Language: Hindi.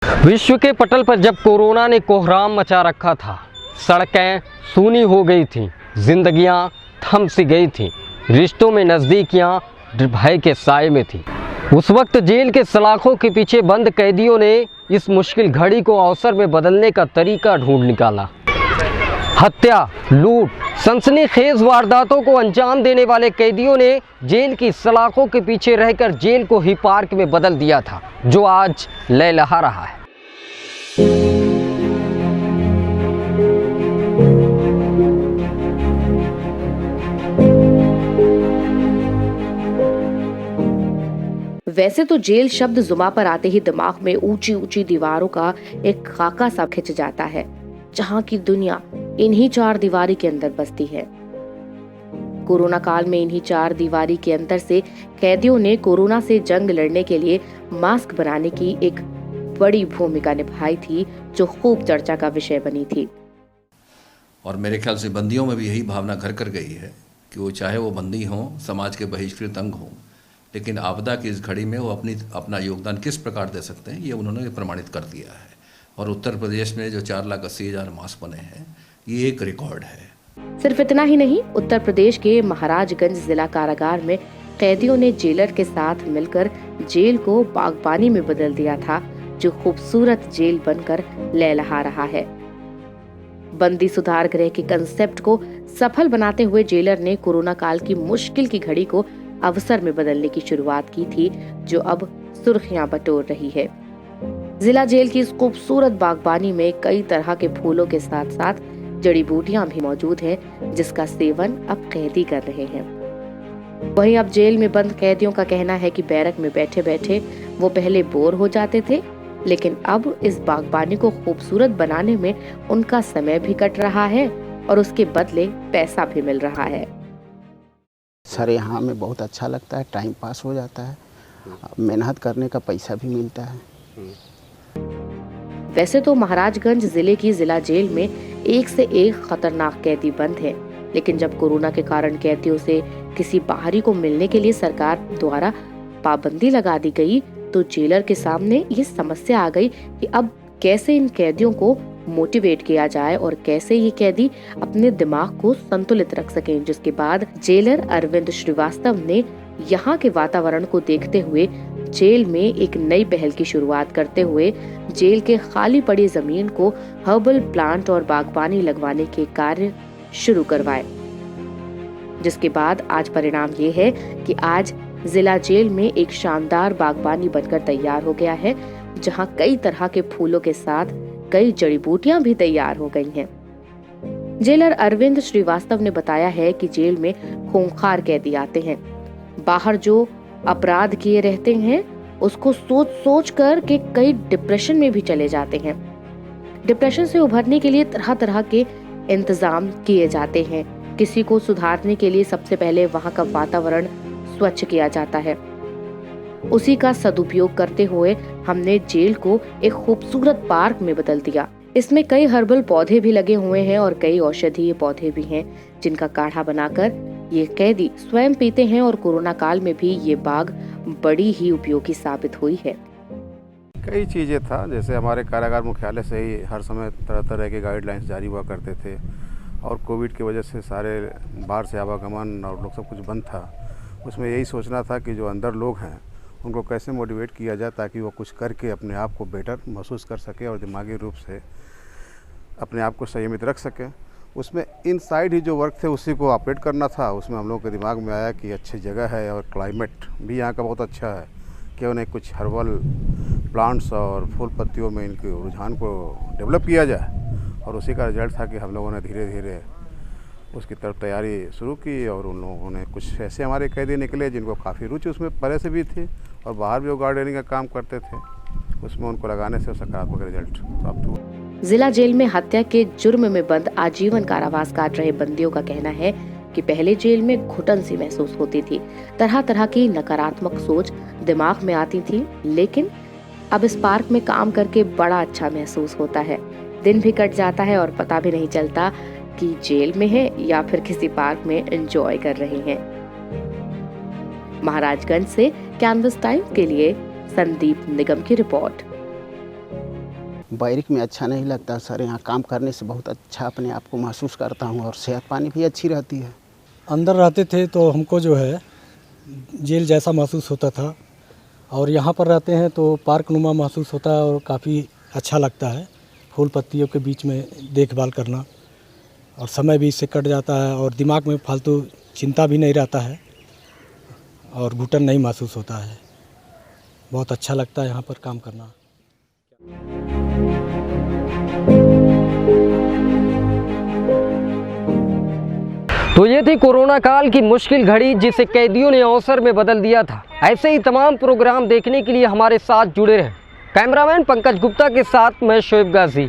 विश्व के पटल पर जब कोरोना ने कोहराम मचा रखा था, सड़कें सूनी हो गई थीं, जिंदगियां थम सी गई थीं, रिश्तों में नज़दीकियां भय के साए में थीं। उस वक्त जेल के सलाखों के पीछे बंद कैदियों ने इस मुश्किल घड़ी को अवसर में बदलने का तरीका ढूंढ निकाला। हत्या, लूट, सनसनीखेज वारदातों को अंजाम देने वाले कैदियों ने जेल की सलाखों के पीछे रहकर जेल को ही पार्क में बदल दिया था, जो आज लहलहा रहा है। वैसे तो जेल शब्द जुबां पर आते ही दिमाग में ऊंची ऊंची दीवारों का एक खाका सा खिंच जाता है, जहां की दुनिया इन्हीं चार दीवारी के अंदर बसती है। कोरोना काल में इन्हीं चार दीवारी के अंदर से कैदियों ने कोरोना से जंग लड़ने के लिए मास्क बनाने की एक बड़ी भूमिका निभाई थी, जो खूब चर्चा का विषय बनी थी। और मेरे ख्याल से बंदियों में भी यही भावना घर कर गई है कि वो चाहे वो बंदी हों, समाज के बहिष्कृत अंग हों, लेकिन आपदा की इस घड़ी में वो अपना योगदान किस प्रकार दे सकते हैं, ये उन्होंने प्रमाणित कर दिया है। और उत्तर प्रदेश में जो 4,80,000 मास्क बने हैं, ये एक रिकॉर्ड है। सिर्फ इतना ही नहीं, उत्तर प्रदेश के महाराजगंज जिला कारागार में कैदियों ने जेलर के साथ मिलकर जेल को बागबानी में बदल दिया था, जो खूबसूरत जेल बनकर लहलहा रहा है। बंदी सुधार गृह के कंसेप्ट को सफल बनाते हुए जेलर ने कोरोना काल की मुश्किल की घड़ी को अवसर में बदलने की शुरुआत की थी, जो अब सुर्खियां बटोर रही है। जिला जेल की इस खूबसूरत बागबानी में कई तरह के फूलों के साथ साथ जड़ी बूटियां भी मौजूद हैं, जिसका सेवन अब कैदी कर रहे हैं। वहीं अब जेल में बंद कैदियों का कहना है कि बैरक में बैठे बैठे वो पहले बोर हो जाते थे, लेकिन अब इस बागबानी को खूबसूरत बनाने में उनका समय भी कट रहा है और उसके बदले पैसा भी मिल रहा है। सर, यहाँ में बहुत अच्छा लगता है, टाइम पास हो जाता है, मेहनत करने का पैसा भी मिलता है। वैसे तो महाराजगंज जिले की जिला जेल में एक से एक खतरनाक कैदी बंद हैं, लेकिन जब कोरोना के कारण कैदियों से किसी बाहरी को मिलने के लिए सरकार द्वारा पाबंदी लगा दी गई, तो जेलर के सामने ये समस्या आ गई कि अब कैसे इन कैदियों को मोटिवेट किया जाए और कैसे ये कैदी अपने दिमाग को संतुलित रख सकें। जिसके बाद जेलर अरविंद श्रीवास्तव ने यहाँ के वातावरण को देखते हुए जेल में एक नई पहल की शुरुआत करते हुए जेल के खाली पड़ी जमीन को हर्बल प्लांट और बागबानी लगवाने के कार्य शुरू करवाए, जिसके बाद आज परिणाम ये है कि आज जिला जेल में एक शानदार बागबानी बनकर तैयार हो गया है, जहां कई तरह के फूलों के साथ कई जड़ी बूटियां भी तैयार हो गई हैं। जेलर अरविंद श्रीवास्तव ने बताया है कि जेल में खूंखार कैदी आते हैं, बाहर जो अपराध किए रहते हैं उसको सोच सोच कर के कई डिप्रेशन में भी चले जाते हैं। डिप्रेशन से उभरने के लिए तरह तरह के इंतजाम किए जाते हैं। किसी को सुधारने के लिए सबसे पहले वहां का वातावरण स्वच्छ किया जाता है। उसी का सदुपयोग करते हुए हमने जेल को एक खूबसूरत पार्क में बदल दिया। इसमें कई हर्बल पौधे भी लगे हुए हैं और कई औषधीय पौधे भी हैं, जिनका काढ़ा बनाकर ये कैदी स्वयं पीते हैं और कोरोना काल में भी ये बाग बड़ी ही उपयोगी साबित हुई है। कई चीज़ें था, जैसे हमारे कारागार मुख्यालय से ही हर समय तरह तरह के गाइडलाइंस जारी हुआ करते थे, और कोविड की वजह से सारे बाहर से आवागमन और लोग सब कुछ बंद था। उसमें यही सोचना था कि जो अंदर लोग हैं उनको कैसे मोटिवेट किया जाए ताकि वो कुछ करके अपने आप को बेटर महसूस कर सके और दिमागी रूप से अपने आप को संयमित रख सके। उसमें इनसाइड ही जो वर्क थे उसी को ऑपरेट करना था। उसमें हम लोगों के दिमाग में आया कि अच्छी जगह है और क्लाइमेट भी यहाँ का बहुत अच्छा है, क्यों नहीं कुछ हर्बल प्लांट्स और फूल पत्तियों में इनके रुझान को डेवलप किया जाए। और उसी का रिजल्ट था कि हम लोगों ने धीरे धीरे उसकी तरफ तैयारी शुरू की, और उन लोगों ने कुछ ऐसे हमारे कैदी निकले जिनको काफ़ी रुचि उसमें पहले से भी थी और बाहर भी वो गार्डनिंग का काम करते थे। उसमें उनको लगाने से सकारात्मक रिजल्ट प्राप्त हुआ। जिला जेल में हत्या के जुर्म में बंद आजीवन कारावास काट रहे बंदियों का कहना है कि पहले जेल में घुटन सी महसूस होती थी, तरह तरह की नकारात्मक सोच दिमाग में आती थी, लेकिन अब इस पार्क में काम करके बड़ा अच्छा महसूस होता है। दिन भी कट जाता है और पता भी नहीं चलता कि जेल में है या फिर किसी पार्क में एंजॉय कर रहे हैं। महाराजगंज से कैनवस टाइम्स के लिए संदीप निगम की रिपोर्ट। बैरिक में अच्छा नहीं लगता सर। यहाँ काम करने से बहुत अच्छा अपने आप को महसूस करता हूँ और सेहत पानी भी अच्छी रहती है। अंदर रहते थे तो हमको जो है जेल जैसा महसूस होता था, और यहाँ पर रहते हैं तो पार्क नुमा महसूस होता है और काफ़ी अच्छा लगता है। फूल पत्तियों के बीच में देखभाल करना और समय भी इससे कट जाता है और दिमाग में फालतू चिंता भी नहीं रहता है और घुटन नहीं महसूस होता है। बहुत अच्छा लगता है यहाँ पर काम करना। तो ये थी कोरोना काल की मुश्किल घड़ी जिसे कैदियों ने अवसर में बदल दिया था। ऐसे ही तमाम प्रोग्राम देखने के लिए हमारे साथ जुड़े रहें। कैमरामैन पंकज गुप्ता के साथ मैं शोएब गाजी।